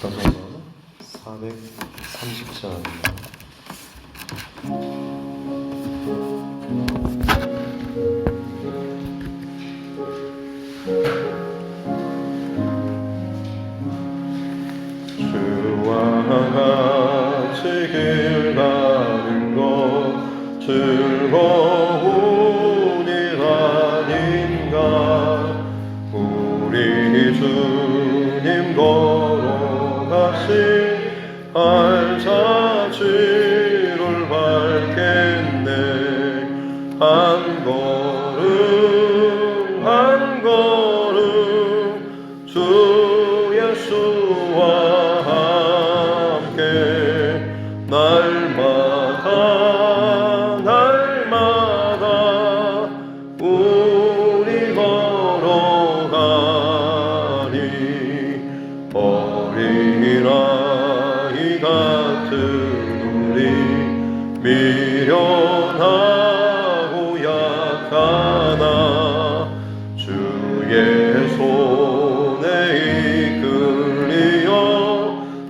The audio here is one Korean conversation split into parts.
찬송가 430장입니다. 주와 같이 길 가는 것 즐거운 일 아닌가. 우리 주님 걸어가신 알자지를 밟겠네. 한 걸음 한 걸음 주 예수와 함께 날마다 우리 걸어가니. 어린아이 같은 우리 미련하고 약하나 주의 손에 이끌리어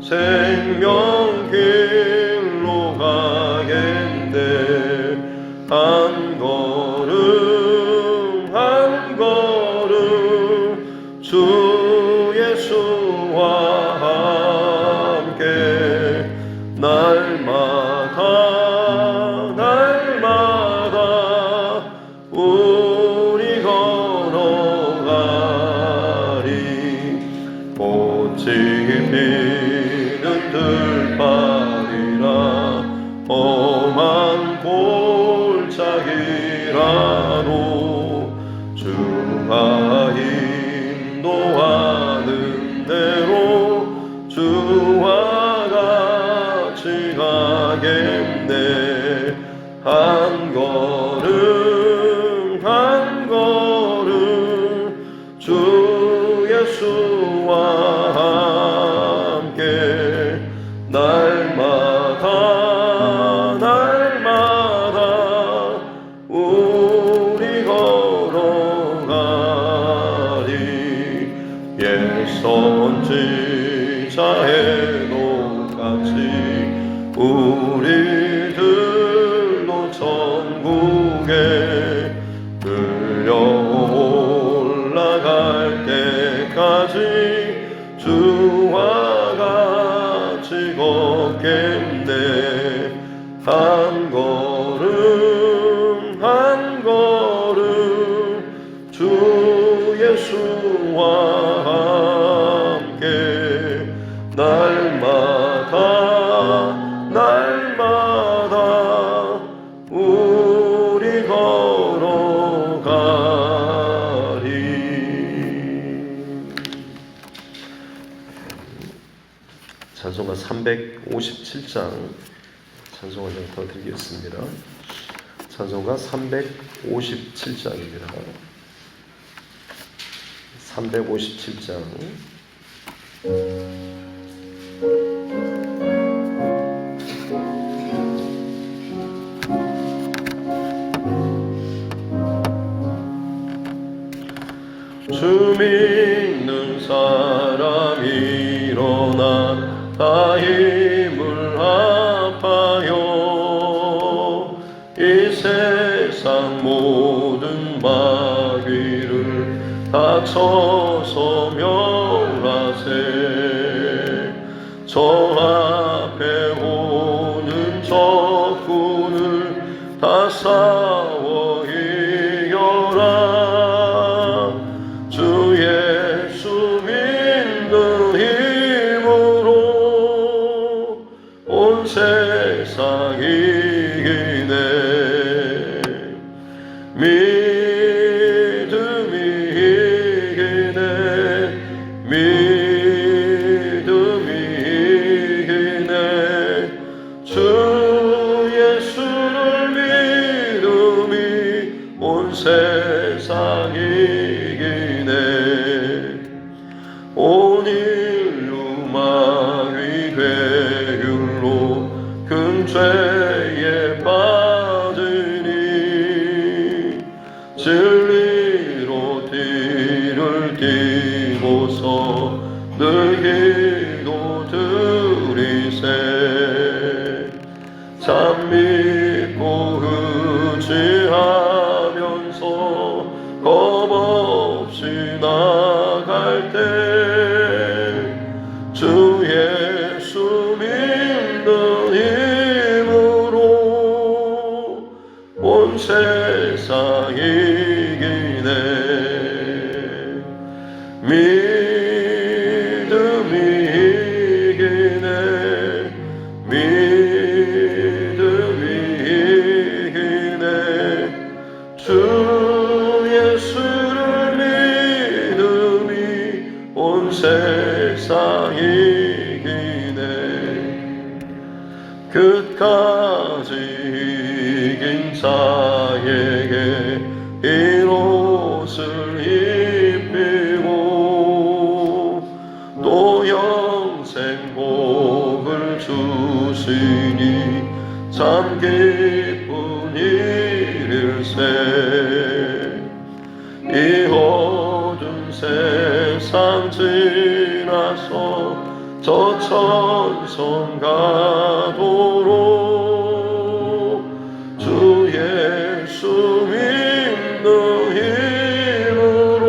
생명길로 가겠네. 한 걸음 한 걸음 주 예수와 함께 날마다 우리 걸어가리. 꽃이 피는 들판이라 험한 골짜기라도 주가 인도하는 대로 주와 같이 가겠네. 한 걸음 한 걸음 주 예수와 함께 날마다 우리 걸어가리. 옛 선지자의 똑같이 우리들도 천국에 끌려 올라갈 때까지 주와 같이 걷겠네. 한 걸음 한 걸음 주 예수와 함께 날마다 우리 걸어가리. 찬송가 357장 찬송을 좀 더 드리겠습니다. 찬송가 357장입니다. 357장. 주 믿는 사람 일어나 다 힘을 합하여 이 세상 모든 마귀를 다 쳐서 멸하세. 저 앞에 오는 적군을 다 싸워 이겨라. 주 예수 믿는 힘으로 온 세상 이기네. 믿음이 이기네. 믿음이 이기네. 주 예수를 믿음이 온 세상 이기네. 온 인류 마귀 괴율로 큰 죄에 빠지니 진리로 뒤를 띠고서 늘 기도 드리세. 참 믿고 의지하면서 겁없이 나갈 때 주 예수 믿는 힘으로 온 세상 이기네. 믿음이 이기네. 믿음이 이기네. 주 예수를 믿음이 온 세상 이기네. 끝까지 이긴 자에게 이 옷을 입히고 또 영생 복을 주시니 참 기쁜 일일세. 이 어두운 세상 지나서 저 천성 가도록 주 예수 믿는 힘으로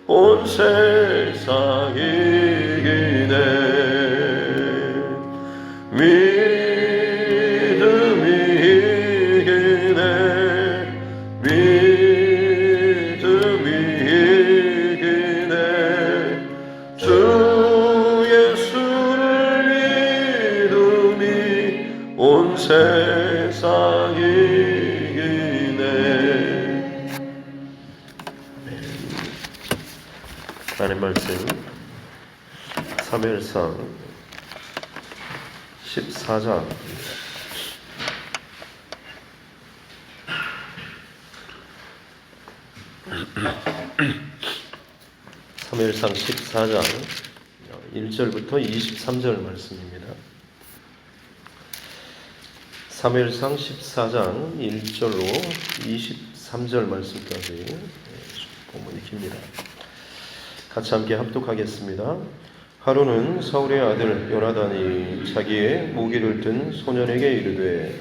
온 세상 이기네. 믿음이 이기네. 믿음이 이기네. 주 예수를 믿음이 온 세상 이기네. 하나님 말씀 사무엘상 14장 사무엘상 14장 1절부터 23절 말씀입니다. 사무엘상 14장 1절로 23절 말씀까지 본문이 깁니다. 같이 함께 합독하겠습니다. 하루는 사울의 아들 요나단이 자기의 무기를 든 소년에게 이르되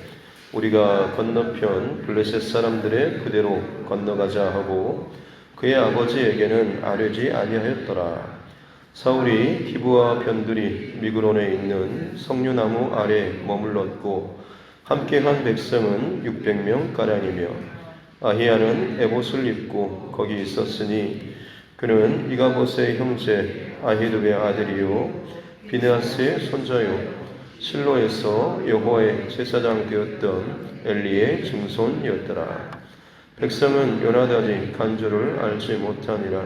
우리가 건너편 블레셋 사람들의 그대로 건너가자 하고 그의 아버지에게는 아뢰지 아니하였더라. 사울이 기브와 변두리 미그론에 있는 석류나무 아래 머물렀고 함께한 백성은 600명 가량이며 아히야는 에봇을 입고 거기 있었으니 그는 이가봇의 형제 아히두베의 아들이요 비느하스의 손자요 실로에서 여호와의 제사장 되었던 엘리의 증손이었더라. 백성은 요나단이 간주를 알지 못하니라.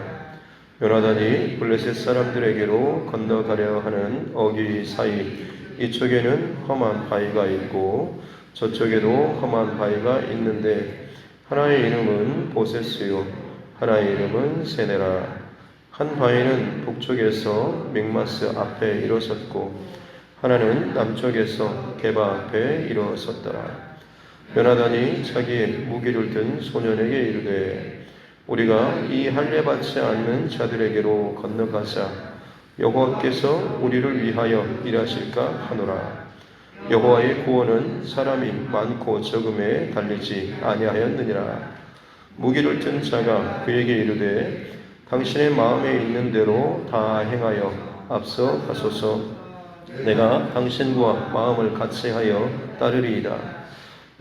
요나단이 블레셋 사람들에게로 건너가려 하는 어귀 사이 이쪽에는 험한 바위가 있고 저쪽에도 험한 바위가 있는데 하나의 이름은 보세스요 하나의 이름은 세네라. 한 바위는 북쪽에서 믹마스 앞에 일어섰고 하나는 남쪽에서 게바 앞에 일어섰더라. 요나단이 자기의 무기를 든 소년에게 이르되 우리가 이 할례 받지 않는 자들에게로 건너가자. 여호와께서 우리를 위하여 일하실까 하노라. 여호와의 구원은 사람이 많고 적음에 달리지 아니하였느니라. 무기를 든 자가 그에게 이르되 당신의 마음에 있는 대로 다 행하여 앞서 가소서. 내가 당신과 마음을 같이하여 따르리이다.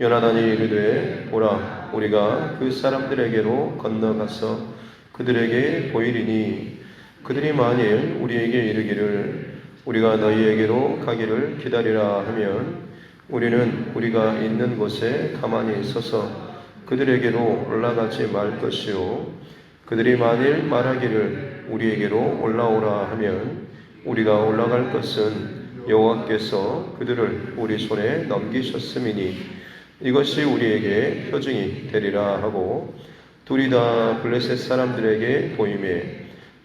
요나단이 이르되 보라 우리가 그 사람들에게로 건너가서 그들에게 보이리니 그들이 만일 우리에게 이르기를 우리가 너희에게로 가기를 기다리라 하면 우리는 우리가 있는 곳에 가만히 서서 그들에게로 올라가지 말 것이요 그들이 만일 말하기를 우리에게로 올라오라 하면 우리가 올라갈 것은 여호와께서 그들을 우리 손에 넘기셨음이니 이것이 우리에게 표징이 되리라 하고 둘이 다 블레셋 사람들에게 보이매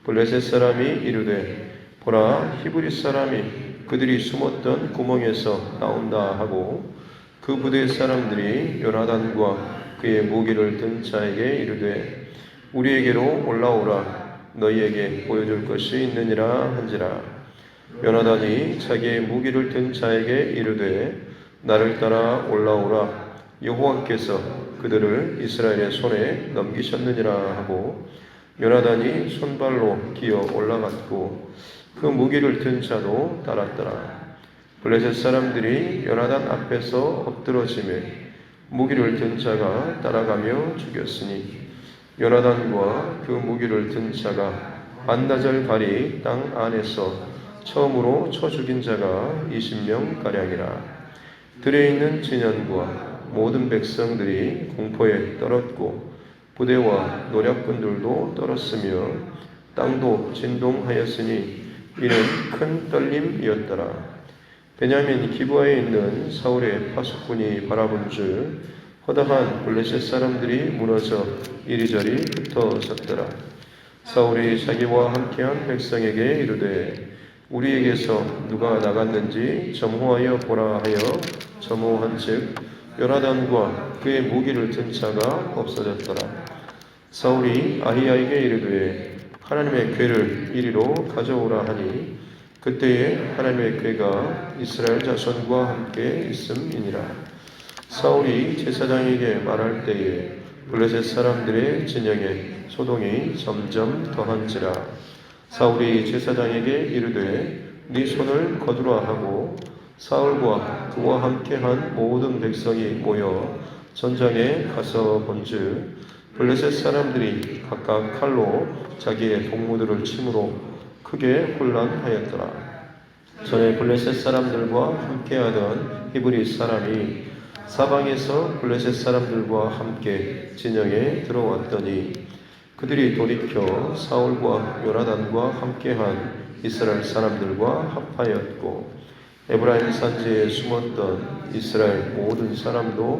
블레셋 사람이 이르되 보라 히브리 사람이 그들이 숨었던 구멍에서 나온다 하고 그 부대 사람들이 요나단과 그의 무기를 든 자에게 이르되 우리에게로 올라오라. 너희에게 보여줄 것이 있느니라 한지라. 요나단이 자기의 무기를 든 자에게 이르되 나를 따라 올라오라. 여호와께서 그들을 이스라엘의 손에 넘기셨느니라 하고 요나단이 손발로 기어 올라갔고 그 무기를 든 자도 따랐더라. 블레셋 사람들이 요나단 앞에서 엎드러지매 무기를 든 자가 따라가며 죽였으니 요나단과 그 무기를 든 자가 반나절 발이 땅 안에서 처음으로 쳐 죽인 자가 20명 가량이라. 들에 있는 진연과 모든 백성들이 공포에 떨었고 부대와 노략군들도 떨었으며 땅도 진동하였으니 이는 큰 떨림이었더라. 베냐민 기브아에 있는 사울의 파수꾼이 바라본 줄 허다한 블레셋 사람들이 무너져 이리저리 흩어졌더라. 사울이 자기와 함께한 백성에게 이르되 우리에게서 누가 나갔는지 점호하여 보라 하여 점호한즉 요나단과 그의 무기를 든 자가 없어졌더라. 사울이 아히야에게 이르되 하나님의 궤를 이리로 가져오라 하니 그때에 하나님의 궤가 이스라엘 자손과 함께 있음이니라. 사울이 제사장에게 말할 때에 블레셋 사람들의 진영에 소동이 점점 더한지라. 사울이 제사장에게 이르되 네 손을 거두라 하고 사울과 그와 함께한 모든 백성이 모여 전장에 가서 본즉 블레셋 사람들이 각각 칼로 자기의 동무들을 침으로 크게 혼란하였더라. 전에 블레셋 사람들과 함께하던 히브리 사람이 사방에서 블레셋 사람들과 함께 진영에 들어왔더니 그들이 돌이켜 사울과 요나단과 함께한 이스라엘 사람들과 합하였고 에브라임 산지에 숨었던 이스라엘 모든 사람도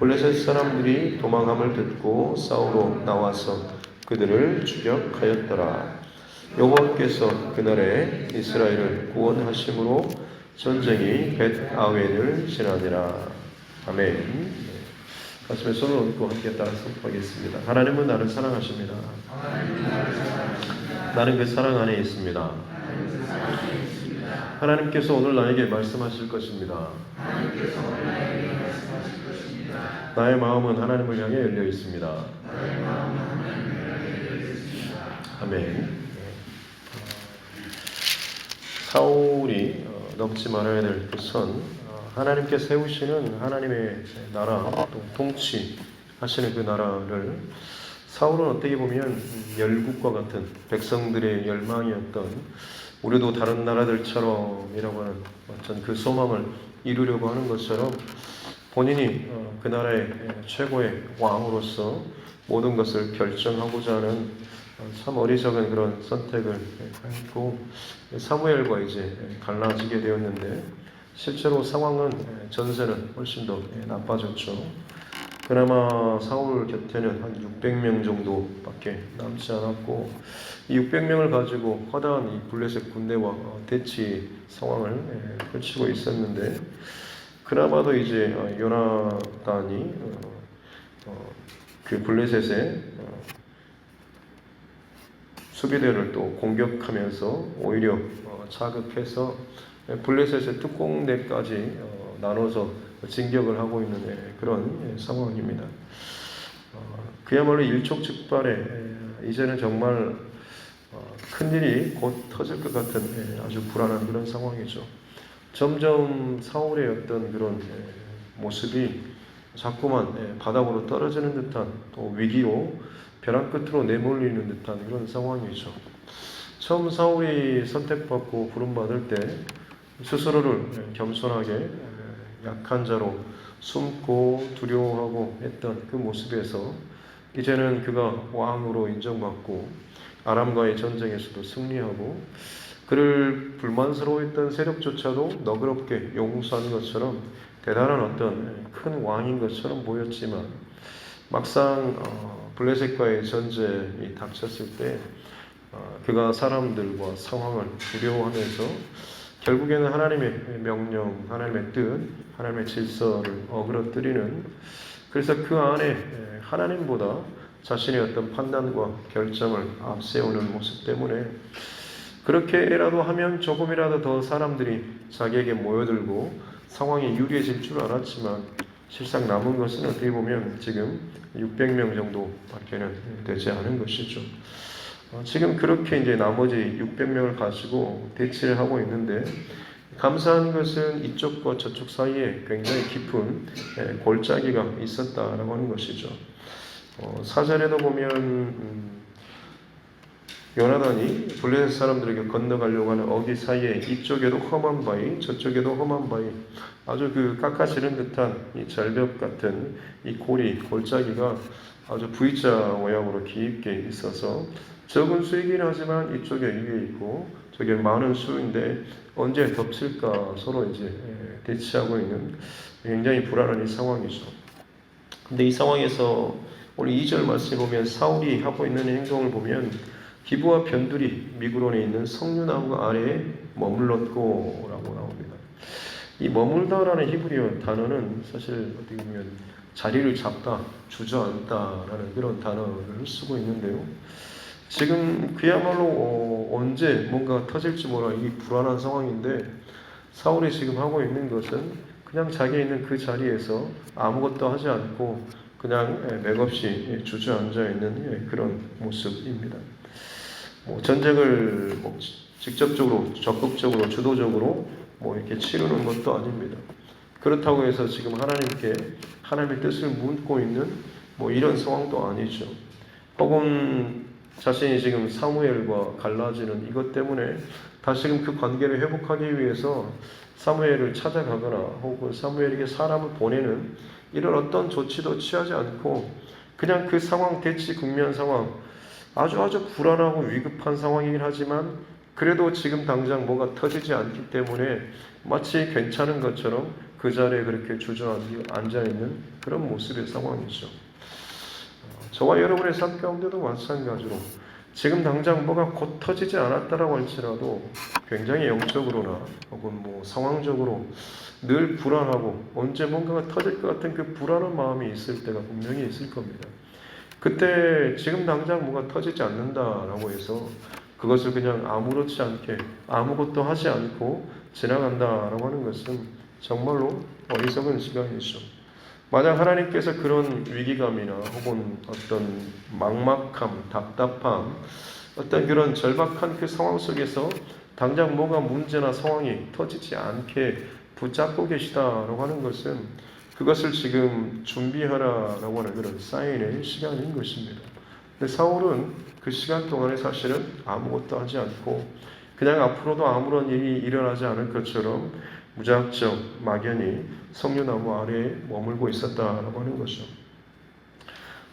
블레셋 사람들이 도망함을 듣고 싸우러 나와서 그들을 추격하였더라. 여호와께서 그날에 이스라엘을 구원하심으로 전쟁이 벳아웬을 지나니라. 아멘. 가슴에 손을 얹고 함께 따라 선포하겠습니다. 하나님은 나를 사랑하십니다. 나는 그 사랑 안에 있습니다. 하나님께서 오늘 나에게 말씀하실 것입니다. 나의 마음은 하나님을 향해 열려 있습니다. 아멘. 사울이 넘지 말아야 될 그 선, 하나님께 세우시는 하나님의 나라, 또 통치하시는 그 나라를 사울은 어떻게 보면 열국과 같은 백성들의 열망이었던 우리도 다른 나라들처럼이라고 하는 어떤 그 소망을 이루려고 하는 것처럼 본인이 그 나라의 최고의 왕으로서 모든 것을 결정하고자 하는 참 어리석은 그런 선택을 했고 사무엘과 이제 갈라지게 되었는데 실제로 상황은 전세는 훨씬 더 나빠졌죠. 그나마 사울 곁에는 한 600명 정도밖에 남지 않았고 이 600명을 가지고 허다한 이 블레셋 군대와 대치 상황을 펼치고 있었는데 그나마도 이제 요나단이 그 블레셋의 수비대를 또 공격하면서 오히려 자극해서 블레셋의 특공대까지 나눠서 진격을 하고 있는 그런 상황입니다. 그야말로 일촉즉발에 이제는 정말 큰일이 곧 터질 것 같은 아주 불안한 그런 상황이죠. 점점 사울의 어떤 그런 모습이 자꾸만 바닥으로 떨어지는 듯한 또 위기로 벼랑 끝으로 내몰리는 듯한 그런 상황이죠. 처음 사울이 선택받고 부름받을 때 스스로를 겸손하게 약한 자로 숨고 두려워하고 했던 그 모습에서 이제는 그가 왕으로 인정받고 아람과의 전쟁에서도 승리하고 그를 불만스러워했던 세력조차도 너그럽게 용서하는 것처럼 대단한 어떤 큰 왕인 것처럼 보였지만 막상 블레셋과의 전쟁이 닥쳤을 때 그가 사람들과 상황을 두려워하면서 결국에는 하나님의 명령, 하나님의 뜻, 하나님의 질서를 어그러뜨리는 그래서 그 안에 하나님보다 자신의 어떤 판단과 결정을 앞세우는 모습 때문에 그렇게라도 하면 조금이라도 더 사람들이 자기에게 모여들고 상황이 유리해질 줄 알았지만 실상 남은 것은 어떻게 보면 지금 600명 정도밖에는 되지 않은 것이죠. 지금 그렇게 이제 나머지 600명을 가지고 대치를 하고 있는데 감사한 것은 이쪽과 저쪽 사이에 굉장히 깊은 골짜기가 있었다라고 하는 것이죠. 사절에도 보면 요나단이 블레셋 사람들에게 건너가려고 하는 어기 사이에 이쪽에도 험한 바위, 저쪽에도 험한 바위, 아주 그 깎아지른 듯한 이 절벽 같은 이 골짜기가 아주 V자 모양으로 깊게 있어서 적은 수이긴 하지만 이쪽에 위에 있고 저게 많은 수인데 언제 덮칠까 서로 이제 대치하고 있는 굉장히 불안한 이 상황이죠. 근데 이 상황에서 오늘 2절 말씀에 보면 사울이 하고 있는 행동을 보면 기브와 변두리 미그론에 있는 석류나무 아래에 머물렀고 라고 나옵니다. 이 머물다라는 히브리어 단어는 사실 어떻게 보면 자리를 잡다, 주저앉다라는 그런 단어를 쓰고 있는데요. 지금 그야말로 언제 뭔가 터질지 몰라 이 불안한 상황인데 사울이 지금 하고 있는 것은 그냥 자기 있는 그 자리에서 아무것도 하지 않고 그냥 맥없이 주저앉아 있는 그런 모습입니다. 전쟁을 직접적으로, 적극적으로, 주도적으로 이렇게 치르는 것도 아닙니다. 그렇다고 해서 지금 하나님께 하나님의 뜻을 묻고 있는 이런 상황도 아니죠. 혹은 자신이 지금 사무엘과 갈라지는 이것 때문에 다시금 그 관계를 회복하기 위해서 사무엘을 찾아가거나 혹은 사무엘에게 사람을 보내는 이런 어떤 조치도 취하지 않고 그냥 그 상황, 대치 국면 상황, 아주 불안하고 위급한 상황이긴 하지만 그래도 지금 당장 뭐가 터지지 않기 때문에 마치 괜찮은 것처럼 그 자리에 그렇게 주저앉아 있는 그런 모습의 상황이죠. 저와 여러분의 삶 가운데도 마찬가지로 지금 당장 뭐가 곧 터지지 않았다라고 할지라도 굉장히 영적으로나 혹은 상황적으로 늘 불안하고 언제 뭔가가 터질 것 같은 그 불안한 마음이 있을 때가 분명히 있을 겁니다. 그때 지금 당장 뭐가 터지지 않는다라고 해서 그것을 그냥 아무렇지 않게 아무것도 하지 않고 지나간다라고 하는 것은 정말로 어리석은 시간이죠. 만약 하나님께서 그런 위기감이나 혹은 어떤 막막함, 답답함, 어떤 그런 절박한 그 상황 속에서 당장 뭐가 문제나 상황이 터지지 않게 붙잡고 계시다라고 하는 것은 그것을 지금 준비하라라고 하는 그런 사인의 시간인 것입니다. 근데 사울은 그 시간 동안에 사실은 아무것도 하지 않고 그냥 앞으로도 아무런 일이 일어나지 않을 것처럼 무작정 막연히 석류나무 아래에 머물고 있었다라고 하는 것이죠.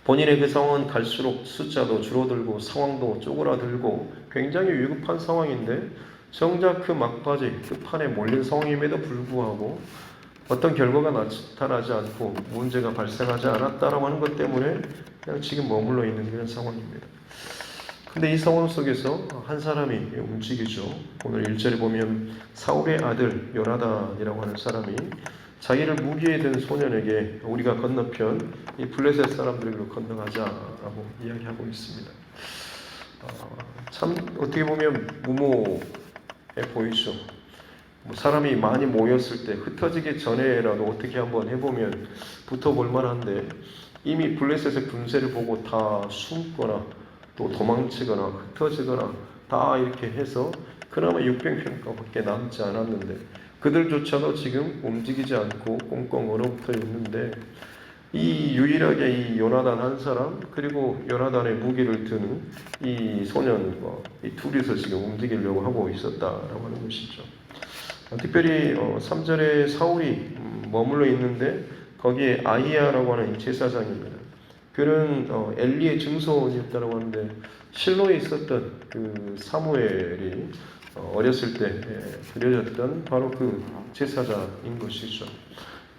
본인의 그 상황은 갈수록 숫자도 줄어들고 상황도 쪼그라들고 굉장히 위급한 상황인데 정작 그 막바지 끝판에 몰린 상황임에도 불구하고 어떤 결과가 나타나지 않고 문제가 발생하지 않았다라고 하는 것 때문에 그냥 지금 머물러 있는 그런 상황입니다. 근데 이 상황 속에서 한 사람이 움직이죠. 오늘 1절에 보면 사울의 아들 요나단이라고 하는 사람이 자기를 무기에 든 소년에게 우리가 건너편 이 블레셋 사람들에게로 건너가자라고 이야기하고 있습니다. 참 어떻게 보면 무모해 보이죠. 사람이 많이 모였을 때 흩어지기 전에라도 어떻게 한번 해보면 붙어볼 만한데 이미 블레셋의 분쇄를 보고 다 숨거나 또 도망치거나 흩어지거나 다 이렇게 해서 그나마 600명밖에 남지 않았는데 그들조차도 지금 움직이지 않고 꽁꽁 얼어붙어 있는데 이 유일하게 이 요나단 한 사람 그리고 요나단의 무기를 드는 이 소년과 이 둘이서 지금 움직이려고 하고 있었다라고 하는 것이죠. 특별히 3절에 사울이 머물러 있는데 거기에 아히야라고 하는 이 제사장입니다. 그는 엘리의 증손이었다고 하는데 실로에 있었던 그 사무엘이 어렸을 때 그려졌던 바로 그 제사장인 것이죠.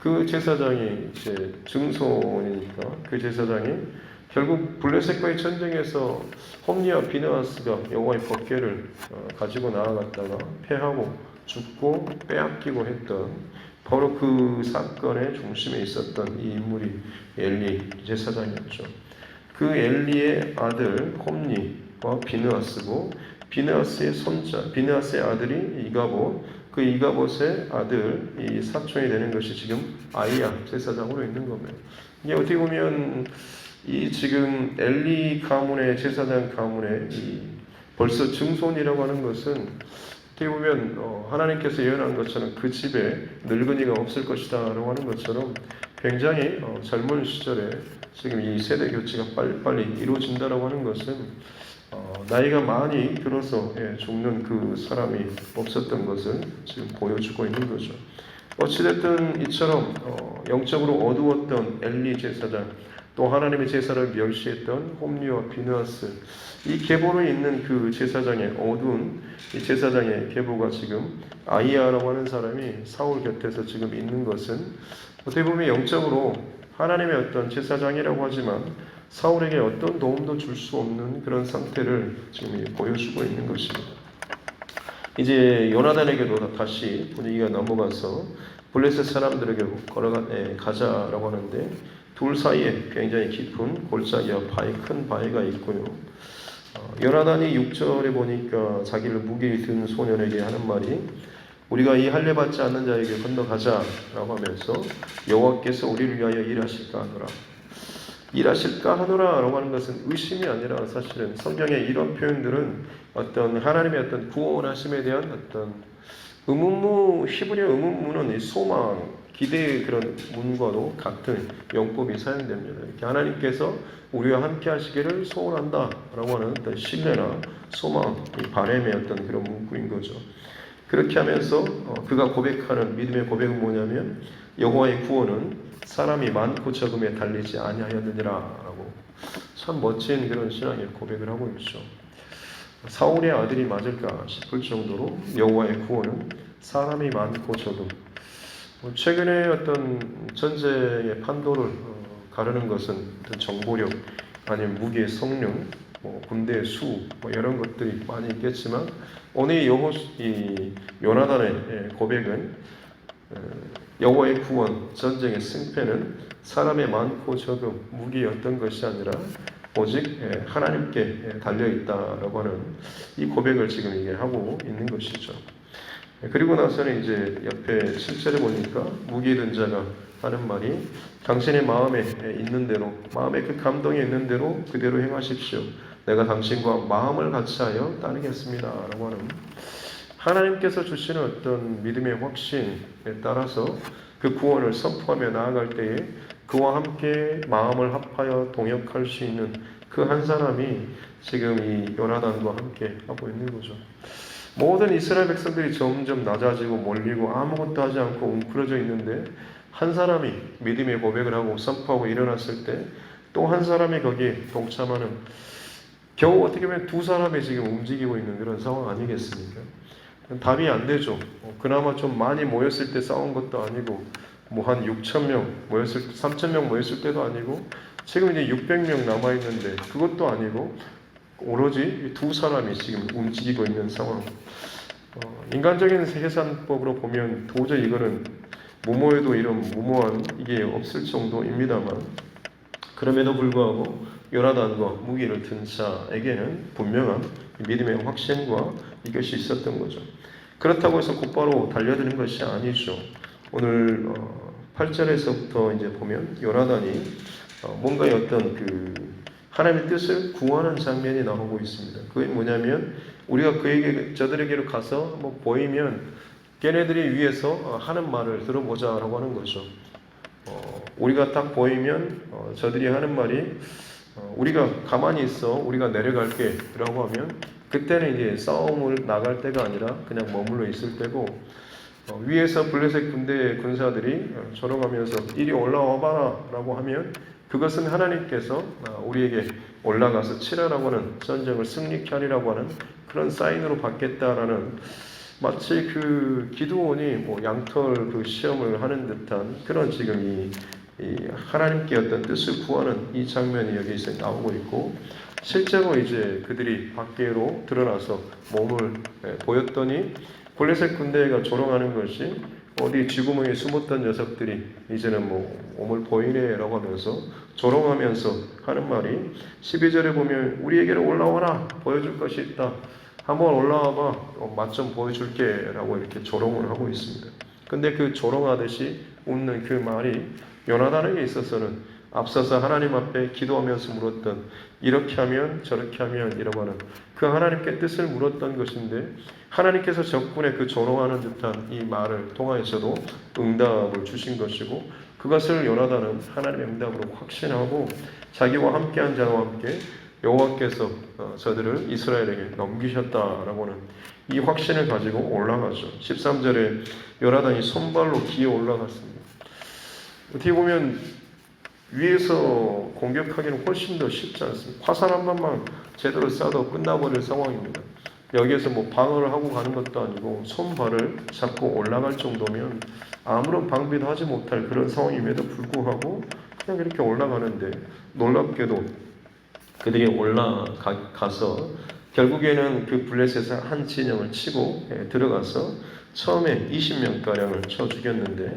그 제사장이 이제 증손이니까 그 제사장이 결국 블레셋과의 전쟁에서 홈리와 비느하스가 여호와의 법궤를 가지고 나아갔다가 패하고 죽고 빼앗기고 했던 바로 그 사건의 중심에 있었던 이 인물이 엘리 제사장이었죠. 그 엘리의 아들 홈니와 비느하스고 비느하스의 손자 비느하스의 아들이 이가봇 그 이가봇의 아들 이 사촌이 되는 것이 지금 아이야 제사장으로 있는 겁니다. 이게 어떻게 보면 이 지금 엘리 가문의 제사장 가문의 이 벌써 증손이라고 하는 것은 어떻게 보면 하나님께서 예언한 것처럼 그 집에 늙은이가 없을 것이다라고 하는 것처럼 굉장히 젊은 시절에 지금 이 세대 교체가 빨리빨리 이루어진다라고 하는 것은 나이가 많이 들어서 죽는 그 사람이 없었던 것을 지금 보여주고 있는 거죠. 어찌됐든 이처럼 영적으로 어두웠던 엘리 제사장 또 하나님의 제사를 멸시했던 홈리와 비느하스 이 계보로 있는 그 제사장의 어두운 이 제사장의 계보가 지금 아이야라고 하는 사람이 사울 곁에서 지금 있는 것은 어떻게 보면 영적으로 하나님의 어떤 제사장이라고 하지만 사울에게 어떤 도움도 줄 수 없는 그런 상태를 지금 보여주고 있는 것입니다. 이제 요나단에게도 다시 분위기가 넘어가서 블레셋 사람들에게 가자라고 하는데 둘 사이에 굉장히 깊은 골짜기와 큰 바위가 있고요. 요나단이 6절에 보니까 자기를 무기에 든 소년에게 하는 말이 우리가 이 할례 받지 않는 자에게 건너가자라고 하면서 여호와께서 우리를 위하여 일하실까 하노라. 일하실까 하노라라고 하는 것은 의심이 아니라 사실은 성경의 이런 표현들은 어떤 하나님의 어떤 구원하심에 대한 어떤 의문무 히브리어 의문무는 소망 기대의 그런 문과도 같은 용법이 사용됩니다. 이렇게 하나님께서 우리와 함께 하시기를 소원한다라고 하는 어떤 신뢰나 소망, 바람의 어떤 그런 문구인 거죠. 그렇게 하면서 그가 고백하는 믿음의 고백은 뭐냐면 여호와의 구원은 사람이 많고 적음에 달리지 아니하였느니라라고 참 멋진 그런 신앙의 고백을 하고 있죠. 사울의 아들이 맞을까 싶을 정도로 여호와의 구원은 사람이 많고 적음. 최근에 어떤 전쟁의 판도를 가르는 것은 어떤 정보력 아니면 무기의 성능, 군대의 수 이런 것들이 많이 있겠지만 오늘 이 요나단의 고백은 여호와의 구원, 전쟁의 승패는 사람의 많고 적음, 무기의 어떤 것이 아니라 오직 하나님께 달려있다라고 하는 이 고백을 지금 이게 하고 있는 것이죠. 그리고 나서는 이제 옆에 7절에 보니까 무기에 든 자가 하는 말이 당신의 마음에 있는 대로 마음에 그 감동이 있는 대로 그대로 행하십시오. 내가 당신과 마음을 같이하여 따르겠습니다 라고 하는 하나님께서 주시는 어떤 믿음의 확신에 따라서 그 구원을 선포하며 나아갈 때에 그와 함께 마음을 합하여 동역할 수 있는 그 한 사람이 지금 이 요나단과 함께 하고 있는 거죠. 모든 이스라엘 백성들이 점점 낮아지고 몰리고 아무것도 하지 않고 웅크러져 있는데 한 사람이 믿음의 고백을 하고 선포하고 일어났을 때 또 한 사람이 거기에 동참하는 겨우 어떻게 보면 두 사람이 지금 움직이고 있는 그런 상황 아니겠습니까? 답이 안 되죠. 그나마 좀 많이 모였을 때 싸운 것도 아니고 한 6,000명 모였을 3,000명 모였을 때도 아니고 지금 이제 600명 남아 있는데 그것도 아니고 오로지 두 사람이 지금 움직이고 있는 상황. 인간적인 계산법으로 보면 도저히 이거는 무모해도 이런 무모한 이게 없을 정도입니다만 그럼에도 불구하고 요나단과 무기를 든 자에게는 분명한 믿음의 확신과 이것이 있었던 거죠. 그렇다고 해서 곧바로 달려드는 것이 아니죠. 오늘 8절에서부터 이제 보면 요나단이 뭔가의 어떤 그 하나님의 뜻을 구하는 장면이 나오고 있습니다. 그게 뭐냐면 우리가 저들에게로 가서 한번 보이면 걔네들이 위에서 하는 말을 들어보자라고 하는 거죠. 우리가 딱 보이면 저들이 하는 말이 우리가 가만히 있어 우리가 내려갈게 라고 하면 그때는 이제 싸움을 나갈 때가 아니라 그냥 머물러 있을 때고 위에서 블레셋 군대의 군사들이 저러가면서 이리 올라와 봐라 라고 하면 그것은 하나님께서 우리에게 올라가서 치라라고 하는 전쟁을 승리케 하리라고 하는 그런 사인으로 받겠다라는 마치 그 기드온이 양털 그 시험을 하는 듯한 그런 지금 이 하나님께 어떤 뜻을 구하는 이 장면이 여기서 나오고 있고 실제로 이제 그들이 밖으로 드러나서 몸을 보였더니 블레셋 군대가 조롱하는 것이 어디 쥐구멍에 숨었던 녀석들이 이제는 뭐 몸을 보이네라고 하면서 조롱하면서 하는 말이 12절에 보면 우리에게로 올라와라 보여줄 것이 있다. 한번 올라와봐 맛 좀 보여줄게 라고 이렇게 조롱을 하고 있습니다. 근데 그 조롱하듯이 웃는 그 말이 요나단에게 있어서는 앞서서 하나님 앞에 기도하면서 물었던 이렇게 하면 저렇게 하면 이라고 하는 그 하나님께 뜻을 물었던 것인데 하나님께서 적군의 그 조롱하는 듯한 이 말을 통하여서도 응답을 주신 것이고 그것을 요나단은 하나님의 응답으로 확신하고 자기와 함께한 자와 함께 여호와께서 저들을 이스라엘에게 넘기셨다라고 하는 이 확신을 가지고 올라가죠. 13절에 요나단이 손발로 기어 올라갔습니다. 어떻게 보면 위에서 공격하기는 훨씬 더 쉽지 않습니다. 화살 한 번만 제대로 쏴도 끝나버릴 상황입니다. 여기에서 뭐 방어를 하고 가는 것도 아니고 손발을 잡고 올라갈 정도면 아무런 방비도 하지 못할 그런 상황임에도 불구하고 그냥 이렇게 올라가는데 놀랍게도 그들이 올라가서 결국에는 그 블레셋의 한 진영을 치고 들어가서 처음에 20명가량을 쳐 죽였는데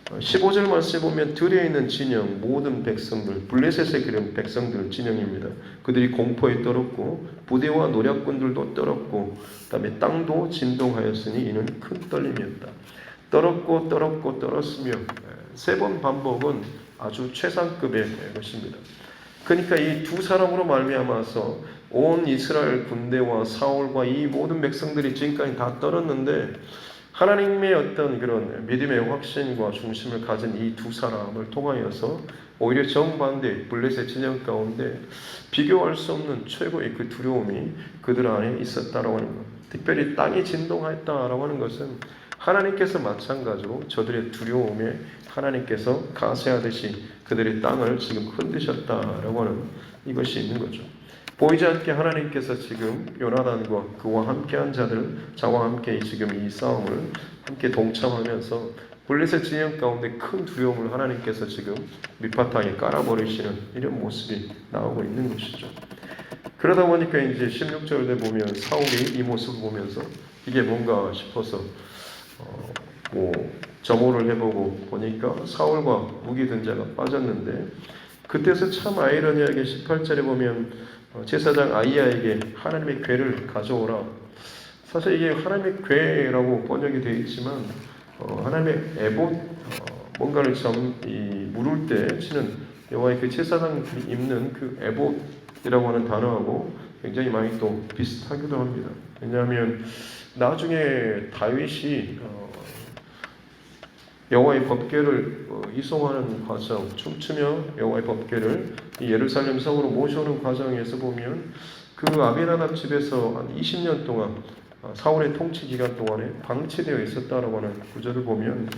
15절 말씀에 보면 들에 있는 진영 모든 백성들 블레셋의 그런 백성들 진영입니다. 그들이 공포에 떨었고 부대와 노략군들도 떨었고 그다음에 땅도 진동하였으니 이는 큰 떨림이었다. 떨었으며 세 번 반복은 아주 최상급의 것입니다. 그러니까 이 두 사람으로 말미암아서 온 이스라엘 군대와 사울과 이 모든 백성들이 지금까지 다 떨었는데 하나님의 어떤 그런 믿음의 확신과 중심을 가진 이 두 사람을 통하여서 오히려 정반대 블레셋 진영 가운데 비교할 수 없는 최고의 그 두려움이 그들 안에 있었다라고 하는 것. 특별히 땅이 진동하였다라고 하는 것은 하나님께서 마찬가지로 저들의 두려움에 하나님께서 가세하듯이 그들의 땅을 지금 흔드셨다라고 하는 이것이 있는 거죠. 보이지 않게 하나님께서 지금 요나단과 그와 함께한 자들, 자와 함께 지금 이 싸움을 함께 동참하면서 블레셋 진영 가운데 큰 두려움을 하나님께서 지금 밑바탕에 깔아버리시는 이런 모습이 나오고 있는 것이죠. 그러다 보니까 이제 16절에 보면 사울이 이 모습을 보면서 이게 뭔가 싶어서 뭐 점호를 해보고 보니까 사울과 무기 든 자가 빠졌는데 그때서 참 아이러니하게 18절에 보면 제사장 아이야에게 하나님의 궤를 가져오라. 사실 이게 하나님의 궤라고 번역이 되어 있지만 하나님의 에봇 뭔가를 물을 때 치는 여호와의 그 제사장 입는 그 에봇이라고 하는 단어하고 굉장히 많이 또 비슷하기도 합니다. 왜냐하면 나중에 다윗이 여호와의 법궤를 이송하는 과정, 춤추며 여호와의 법궤를 예루살렘 성으로 모셔오는 과정에서 보면 그 아비나답 집에서 한 20년 동안 사울의 통치 기간 동안에 방치되어 있었다라고 하는 구절을 보면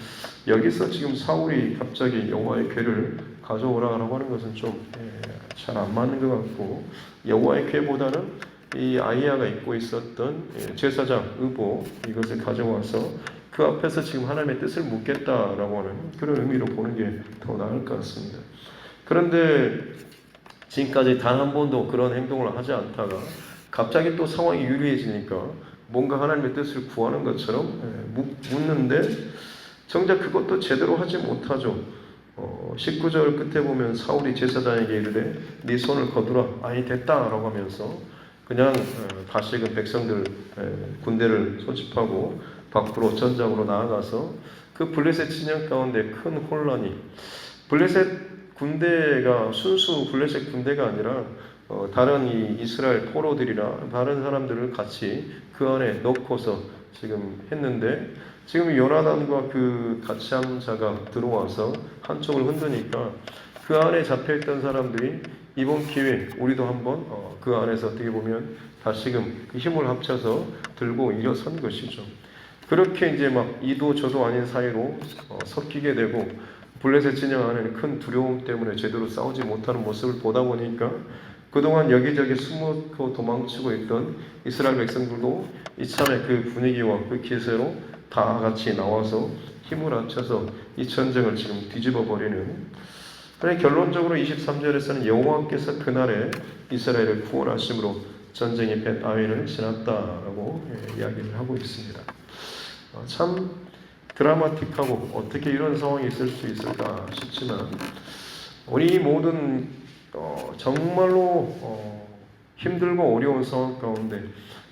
여기서 지금 사울이 갑자기 여호와의 궤를 가져오라라고 하는 것은 좀 잘 안 맞는 것 같고 여호와의 궤보다는 이 아이야가 입고 있었던 제사장 의복 이것을 가져와서 그 앞에서 지금 하나님의 뜻을 묻겠다라고 하는 그런 의미로 보는 게 더 나을 것 같습니다. 그런데 지금까지 단 한 번도 그런 행동을 하지 않다가 갑자기 또 상황이 유리해지니까 뭔가 하나님의 뜻을 구하는 것처럼 묻는데 정작 그것도 제대로 하지 못하죠. 19절 끝에 보면 사울이 제사장에게 이르되 네 손을 거두라 아니 됐다라고 하면서 그냥 다시금 백성들 군대를 소집하고 밖으로 전장으로 나아가서 그 블레셋 진영 가운데 큰 혼란이 블레셋 군대가 순수 블레셋 군대가 아니라 다른 이 이스라엘 포로들이나 다른 사람들을 같이 그 안에 넣고서 지금 했는데 지금 요나단과 그 같이 한 자가 들어와서 한쪽을 흔드니까 그 안에 잡혀있던 사람들이 이번 기회에 우리도 한번 그 안에서 어떻게 보면 다시금 그 힘을 합쳐서 들고 일어선 것이죠. 그렇게 이제 막 이도 저도 아닌 사이로 섞이게 되고 블레셋 진영 안에는 큰 두려움 때문에 제대로 싸우지 못하는 모습을 보다 보니까 그동안 여기저기 숨고 도망치고 있던 이스라엘 백성들도 이참에 그 분위기와 그 기세로 다 같이 나와서 힘을 합쳐서 이 전쟁을 지금 뒤집어 버리는. 그런데 결론적으로 23절에서는 여호와께서 그날에 이스라엘을 구원하심으로 전쟁의 벳 아웬을 지났다라고 이야기를 하고 있습니다. 참 드라마틱하고 어떻게 이런 상황이 있을 수 있을까 싶지만 우리 모든 정말로 힘들고 어려운 상황 가운데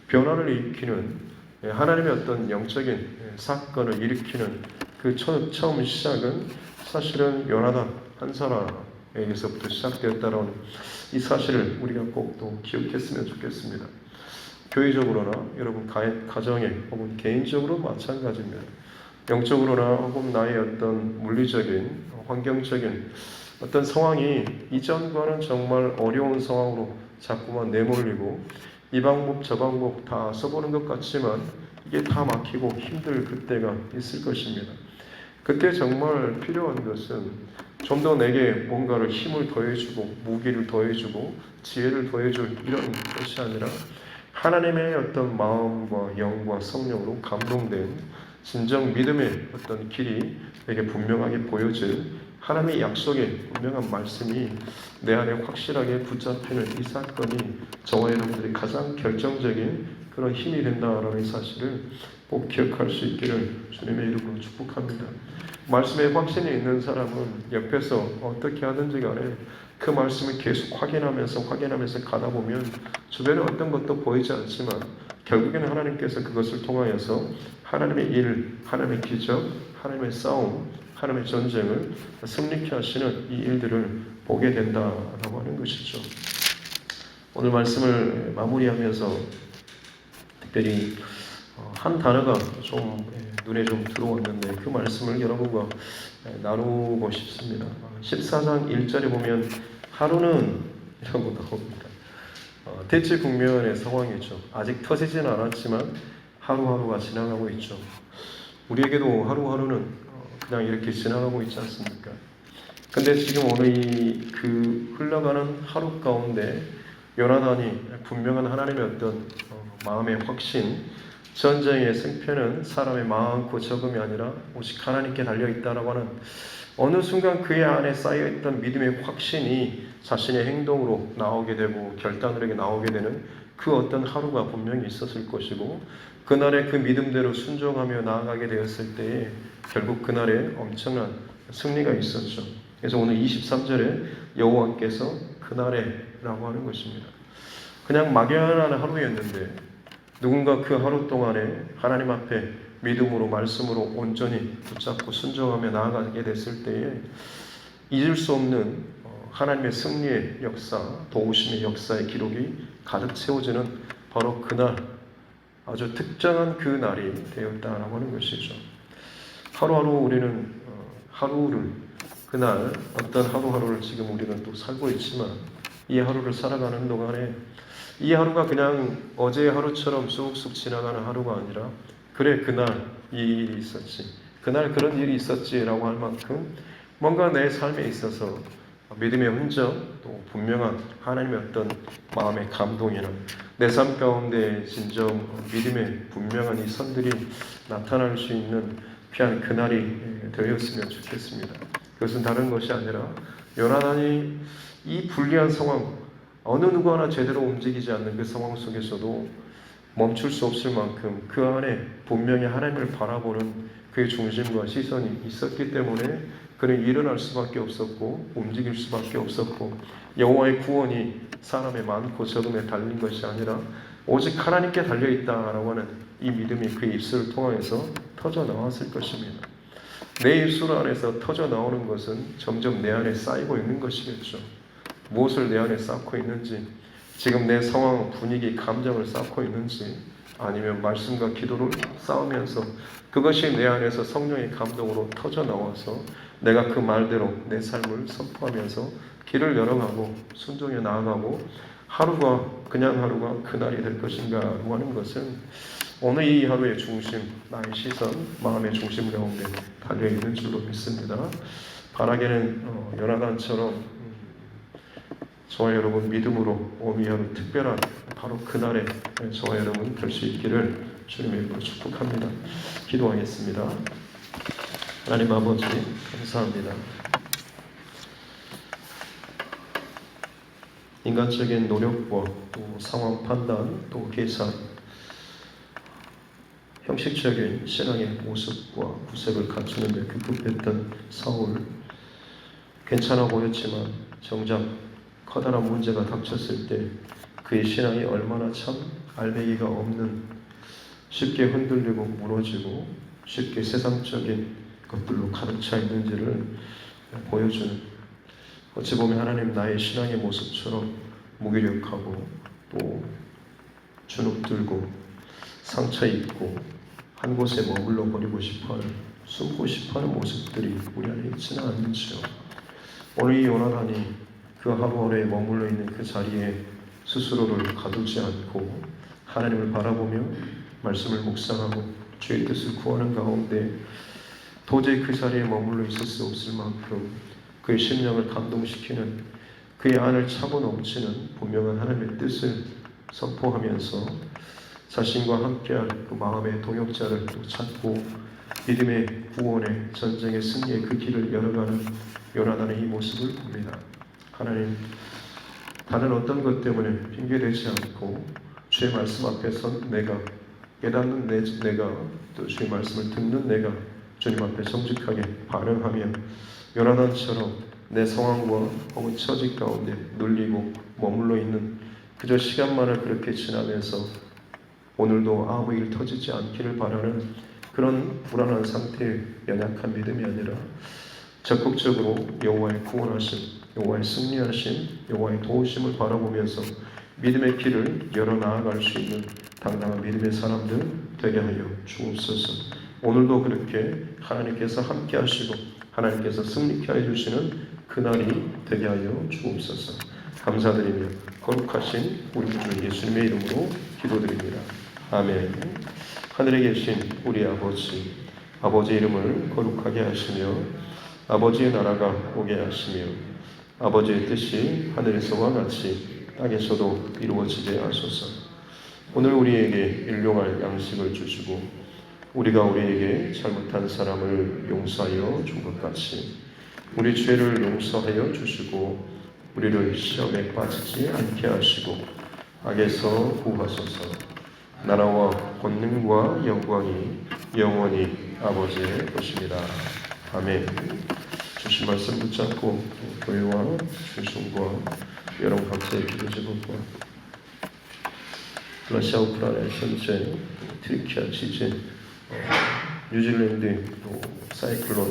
변화를 일으키는 하나님의 어떤 영적인 사건을 일으키는 그 처음 시작은 사실은 요나단 한 사람에게서부터 시작되었다는 이 사실을 우리가 꼭 또 기억했으면 좋겠습니다. 교회적으로나 여러분 가정에 혹은 개인적으로 마찬가지입니다. 영적으로나 혹은 나의 어떤 물리적인 환경적인 어떤 상황이 이전과는 정말 어려운 상황으로 자꾸만 내몰리고 이 방법 저 방법 다 써보는 것 같지만 이게 다 막히고 힘들 그때가 있을 것입니다. 그때 정말 필요한 것은 좀 더 내게 뭔가를 힘을 더해주고 무기를 더해주고 지혜를 더해줄 이런 것이 아니라 하나님의 어떤 마음과 영과 성령으로 감동된 진정 믿음의 어떤 길이 내게 분명하게 보여질 하나님의 약속의 분명한 말씀이 내 안에 확실하게 붙잡히는 이 사건이 저와 여러분들이 가장 결정적인 그런 힘이 된다라는 사실을 꼭 기억할 수 있기를 주님의 이름으로 축복합니다. 말씀에 확신이 있는 사람은 옆에서 어떻게 하든지 간에 그 말씀을 계속 확인하면서 가다 보면 주변에 어떤 것도 보이지 않지만 결국에는 하나님께서 그것을 통하여서 하나님의 일, 하나님의 기적, 하나님의 싸움, 하나님의 전쟁을 승리케 하시는 이 일들을 보게 된다라고 하는 것이죠. 오늘 말씀을 마무리하면서 특별히 한 단어가 좀 눈에 좀 들어왔는데 그 말씀을 여러분과 나누고 싶습니다. 14장 1절에 보면 하루는 이라고 나옵니다. 대치 국면의 상황이죠. 아직 터지진 않았지만 하루하루가 지나가고 있죠. 우리에게도 하루하루는 그냥 이렇게 지나가고 있지 않습니까? 근데 지금 오늘 그 흘러가는 하루 가운데 요나단이 분명한 하나님의 어떤 마음의 확신, 전쟁의 승패는 사람의 많고 적음이 아니라 오직 하나님께 달려있다라고 하는 어느 순간 그의 안에 쌓여있던 믿음의 확신이 자신의 행동으로 나오게 되고 결단으로 나오게 되는 그 어떤 하루가 분명히 있었을 것이고 그날의 그 믿음대로 순종하며 나아가게 되었을 때에 결국 그날에 엄청난 승리가 있었죠. 그래서 오늘 23절에 여호와께서 그날에라고 하는 것입니다. 그냥 막연한 하루였는데 누군가 그 하루 동안에 하나님 앞에 믿음으로 말씀으로 온전히 붙잡고 순종하며 나아가게 됐을 때에 잊을 수 없는 하나님의 승리의 역사, 도우심의 역사의 기록이 가득 채워지는 바로 그날 아주 특정한 그 날이 되었다라고 하는 것이죠. 하루하루 우리는 하루를 그날 어떤 하루하루를 지금 우리는 또 살고 있지만 이 하루를 살아가는 동안에 이 하루가 그냥 어제의 하루처럼 쑥쑥 지나가는 하루가 아니라 그래 그날 이 일이 있었지 그날 그런 일이 있었지라고 할 만큼 뭔가 내 삶에 있어서 믿음의 흔적 또 분명한 하나님의 어떤 마음의 감동이나 내 삶 가운데 진정 믿음의 분명한 이 선들이 나타날 수 있는 귀한 그날이 되었으면 좋겠습니다. 그것은 다른 것이 아니라 요나단이 이 불리한 상황 어느 누구 하나 제대로 움직이지 않는 그 상황 속에서도 멈출 수 없을 만큼 그 안에 분명히 하나님을 바라보는 그의 중심과 시선이 있었기 때문에 그는 일어날 수밖에 없었고 움직일 수밖에 없었고 여호와의 구원이 사람의 많고 적음에 달린 것이 아니라 오직 하나님께 달려있다라고 하는 이 믿음이 그의 입술을 통하여서 터져 나왔을 것입니다. 내 입술 안에서 터져 나오는 것은 점점 내 안에 쌓이고 있는 것이겠죠. 무엇을 내 안에 쌓고 있는지, 지금 내 상황, 분위기, 감정을 쌓고 있는지, 아니면 말씀과 기도를 쌓으면서 그것이 내 안에서 성령의 감동으로 터져 나와서 내가 그 말대로 내 삶을 선포하면서 길을 열어가고 순종해 나아가고 하루가 그냥 하루가 그날이 될 것인가 하는 것은 오늘 이 하루의 중심, 나의 시선, 마음의 중심 가운데 달려있는 줄로 믿습니다. 바라기는 요나단처럼 저와 여러분 믿음으로 오늘 하루 특별한 바로 그날에 저와 여러분 될 수 있기를 주님의 이름으로 축복합니다. 기도하겠습니다. 하나님 아버지 감사합니다. 인간적인 노력과 또 상황 판단 또 계산 형식적인 신앙의 모습과 구색을 갖추는데 급급했던 사울. 괜찮아 보였지만 정작 커다란 문제가 닥쳤을 때 그의 신앙이 얼마나 참 알배기가 없는, 쉽게 흔들리고 무너지고 쉽게 세상적인 것들로 가득 차 있는지를 보여주는, 어찌 보면 하나님 나의 신앙의 모습처럼 무기력하고 또 주눅들고 상처 입고 한 곳에 머물러 버리고 싶어하는, 숨고 싶어하는 모습들이 우리 안에 있지는 않는지요. 오늘 이 요나단이 그 하루하루에 머물러 있는 그 자리에 스스로를 가두지 않고 하나님을 바라보며 말씀을 묵상하고 주의 뜻을 구하는 가운데 도저히 그 자리에 머물러 있을 수 없을 만큼 그의 심령을 감동시키는, 그의 안을 차고 넘치는 분명한 하나님의 뜻을 선포하면서 자신과 함께할 그 마음의 동역자를 또 찾고 믿음의 구원의 전쟁의 승리의 그 길을 열어가는 요나단의 이 모습을 봅니다. 하나님, 다른 어떤 것 때문에 핑계대지 않고 주의 말씀 앞에 선 내가, 깨닫는 내가, 또 주의 말씀을 듣는 내가 주님 앞에 정직하게 반응하며 요나단처럼 내 상황과 혹은 처지 가운데 눌리고 머물러 있는, 그저 시간만을 그렇게 지나면서 오늘도 아무 일 터지지 않기를 바라는 그런 불안한 상태의 연약한 믿음이 아니라 적극적으로 여호와의 구원하심, 여호와의 승리하심, 여호와의 도우심을 바라보면서 믿음의 길을 열어 나아갈 수 있는 당당한 믿음의 사람들 되게 하여 주옵소서. 오늘도 그렇게 하나님께서 함께 하시고 하나님께서 승리케 해주시는 그날이 되게 하여 주옵소서. 감사드리며 거룩하신 우리 주 예수님의 이름으로 기도드립니다. 아멘. 하늘에 계신 우리 아버지, 아버지의 이름을 거룩하게 하시며 아버지의 나라가 오게 하시며 아버지의 뜻이 하늘에서와 같이 땅에서도 이루어지게 하소서. 오늘 우리에게 일용할 양식을 주시고 우리가 우리에게 잘못한 사람을 용서하여 준 것 같이 우리 죄를 용서하여 주시고 우리를 시험에 빠지지 않게 하시고 악에서 구하소서. 나라와 권능과 영광이 영원히 아버지의 것입니다. 아멘. 주신 말씀 붙잡고 교회와 주신과 여러분 각자의 기도 제목과 러시아 우크라이나 전쟁, 트리키아 지진, 뉴질랜드 또 사이클론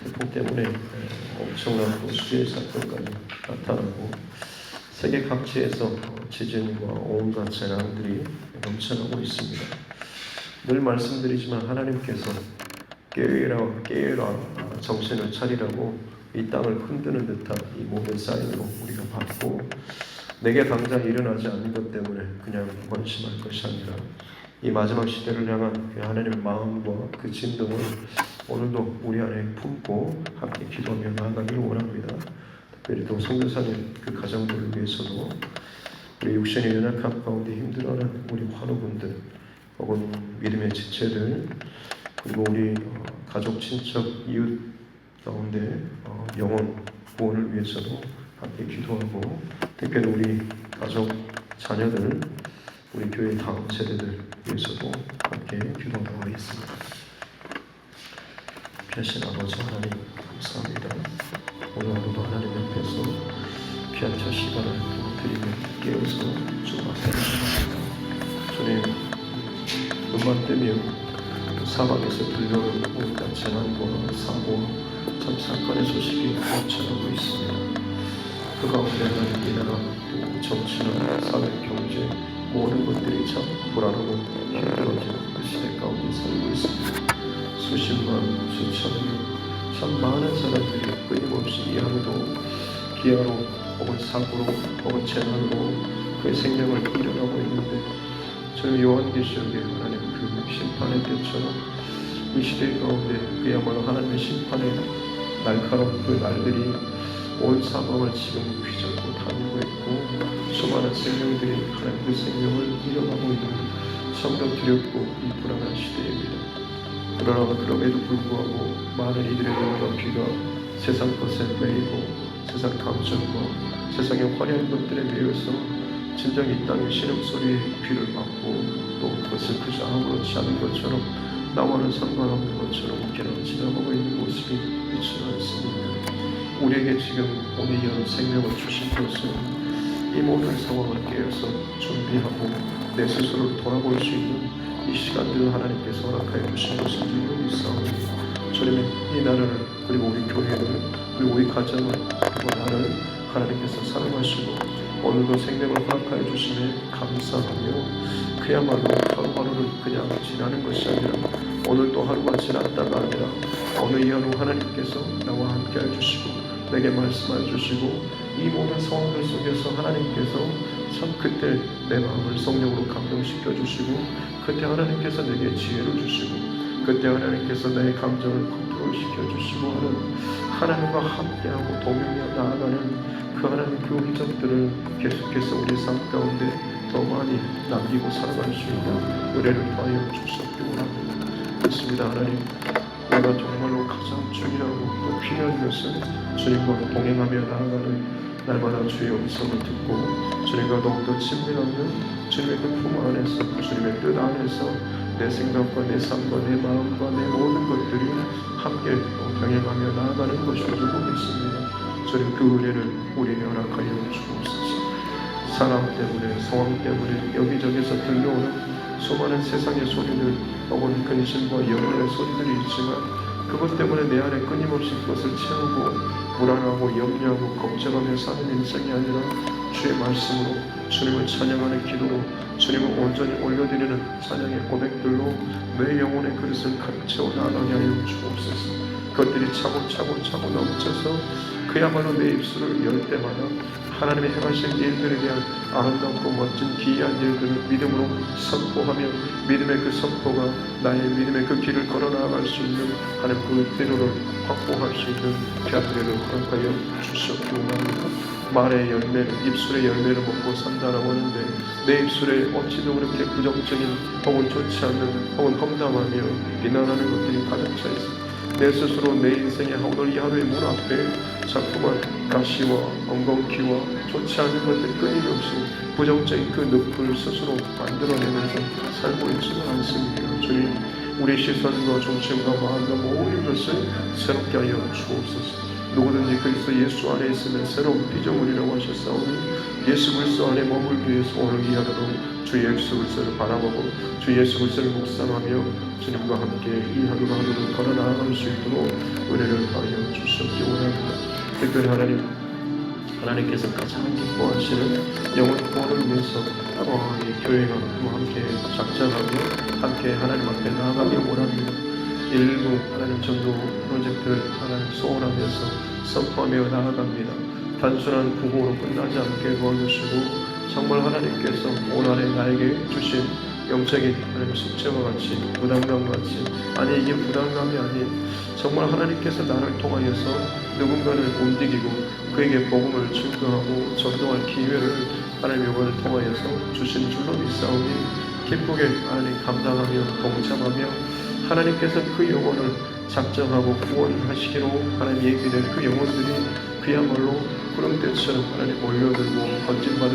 태풍 때문에 엄청난 수질 사건까지 나타나고 세계 각지에서 지진과 온갖 재난들이 넘쳐나고 있습니다. 늘 말씀드리지만 하나님께서 깨어라 정신을 차리라고 이 땅을 흔드는 듯한 이 모든 사인으로 우리가 받고 내게 당장 일어나지 않는 것 때문에 그냥 원심할 것이 아니라 이 마지막 시대를 향한 그 하나님의 마음과 그 진동을 오늘도 우리 안에 품고 함께 기도하며 나아가기를 원합니다. 특별히 또 성교사님 그 가정들을 위해서도 우리 육신의 연약함 가운데 힘들어하는 우리 환우분들 혹은 믿음의 지체들 그리고 우리 가족, 친척, 이웃 가운데 영혼 구원을 위해서도 함께 기도하고 특별히 우리 가족, 자녀들, 우리 교회 다음 세대들 위해서도 함께 기도하고 있습니다. 귀하신 아버지 하나님 감사합니다. 오늘 하루도 하나님 옆에서 귀한 첫 시간을 드리며 깨어서 주 앞에 나갑니다. 주님 눈만 뜨면 사방에서 들려오는 온갖 재난과 사고와 참 사건의 소식이 넘쳐나고 있습니다. 그 가운데 하나님 이 나라 또 정치나 사회, 경제 모든 것들이 참 불안하고 힘들어지는 그 시대 가운데 살고 있습니다. 수십만, 수천만 참 많은 사람들이 끊임없이 이 하루도 기아로 혹은 사고로 혹은 재난으로 그의 생명을 잃어가고 있는데 저희 요한계시록에 하나님 그 심판의 때처럼 이 시대 가운데 그야말로 하나님의 심판의 날카로운 그 날들이 온 사방을 지금 휘젓고 다니고 있고 수많은 생명들이 하나님 그 생명을 잃어가고 있는 참으로 두렵고 이 불안한 시대입니다. 그러나 그럼에도 불구하고 많은 이들의 눈과 귀가 세상 것에 매이고 세상 감정과 세상의 화려한 것들에 매여서 진정 이 땅의 신음소리에 귀를 막고 또 그것을 그저 아무렇지 않은 것처럼 나와는 상관없는 것처럼 그냥 지나가고 있는 모습이 있지 않습니다. 우리에게 지금 오늘 이런 생명을 주신 것은 이 모든 상황을 깨어서 준비하고 내 스스로를 돌아볼 수 있는 이 시간들을 하나님께서 허락하여 주신 것을 줄로 믿사옵니다. 주님의 이 나라를 그리고 우리 교회를 그리고 우리 가정을 그리고 나를 하나님께서 사랑하시고 오늘도 생명을 허락하여 주심에 감사하며 그야말로 하루하루를 그냥 지나는 것이 아니라 오늘도 하루가 지났다가 아니라 어느 이하로 하나님께서 나와 함께 해주시고 내게 말씀해 주시고 이 모든 상황들 속에서 하나님께서 참 그때 내 마음을 성령으로 감동시켜 주시고 그때 하나님께서 내게 지혜를 주시고 그때 하나님께서 내 감정을 컨트롤시켜 주시고 하는 하나님과 함께하고 동행하여 나아가는 그 하나님 그 흔적들을 계속해서 우리 삶 가운데 더 많이 남기고 살아갈 수 있는 은혜를 더하여 주시옵기 원합니다. 그렇습니다. 하나님, 내가 정말로 가장 중요하고 또 필요한 것은 주님과 동행하며 나아가는 날마다 주의 음성을 듣고 주님과 더욱더 친밀하며 주님의 그 품 안에서 주님의 뜻 안에서 내 생각과 내 삶과 내 마음과 내 모든 것들이 함께 병행하며 나아가는 것을 주고 있습니다. 주님 그 은혜를 우리에게 허락하여 주옵소서. 사람 때문에 상황 때문에 여기저기서 들려오는 수많은 세상의 소리들 혹은 근심과 염려의 소리들이 있지만 그것 때문에 내 안에 끊임없이 그것을 채우고 불안하고 염려하고 걱정하며 사는 인생이 아니라 주의 말씀으로 주님을 찬양하는 기도로 주님을 온전히 올려드리는 찬양의 고백들로 내 영혼의 그릇을 가득 채워 나가게 하여 주옵소서. 그것들이 차고 넘쳐서 그야말로 내 입술을 열 때마다 하나님의 행하신 일들에 대한 아름답고 멋진 기이한 일들을 믿음으로 선포하며 믿음의 그 선포가 나의 믿음의 그 길을 걸어 나아갈 수 있는 하나님 그 때로를 확보할 수 있는 편들을 허락하여 주시옵기 원합니다. 말의 열매를 입술의 열매를 먹고 산다라고 하는데 내 입술에 어찌도 그렇게 부정적인 혹은 좋지 않는 혹은 험담하며 비난하는 것들이 가득 차 있습니다. 내 스스로 내 인생의 오늘 이 하루의 문 앞에 자꾸만 가시와 엉겅퀴와 좋지 않은 것들 끊임없이 부정적인 그 늪을 스스로 만들어내면서 살고 있지는 않습니다. 주님, 우리 시선과 중심과 마음과 모든 것을 새롭게 하여 주옵소서. 누구든지 그리스도 예수 안에 있으면 새로운 피조물이라고 하셨사오니 예수 그리스도 안에 머물기 위해서 오늘 이 하루도 주 예수 그리스도를 바라보고 주 예수 그리스도를 묵상하며 주님과 함께 이 하루가 하루를 걸어 나아갈 수 있도록 은혜를 더하여 주시옵기 원합니다. 특별히 하나님께서 가장 기뻐하시는 영혼 구원을 위해서 이 교회가 또 함께 작정하며 함께 하나님 앞에 나아가길 원합니다. 일부 하나님 전도 프로젝트를 하나님 소원하면서 선포하며 나아갑니다. 단순한 구호로 끝나지 않게 도와주시고 정말 하나님께서 오늘의 나에게 주신 영적인 하나님 숙제와 같이 부담감 같이 아니 이게 부담감이 아닌 정말 하나님께서 나를 통하여서 누군가를 움직이고 그에게 복음을 증거하고 전도할 기회를 하나님 영혼을 통하여서 주신 줄로 믿사오니 기쁘게 하나님 감당하며 동참하며 하나님께서 그 영혼을 작정하고 구원하시기로 하나님 얘기된 그 영혼들이 그야말로 구름대처럼 하나님 몰려들고 건진받은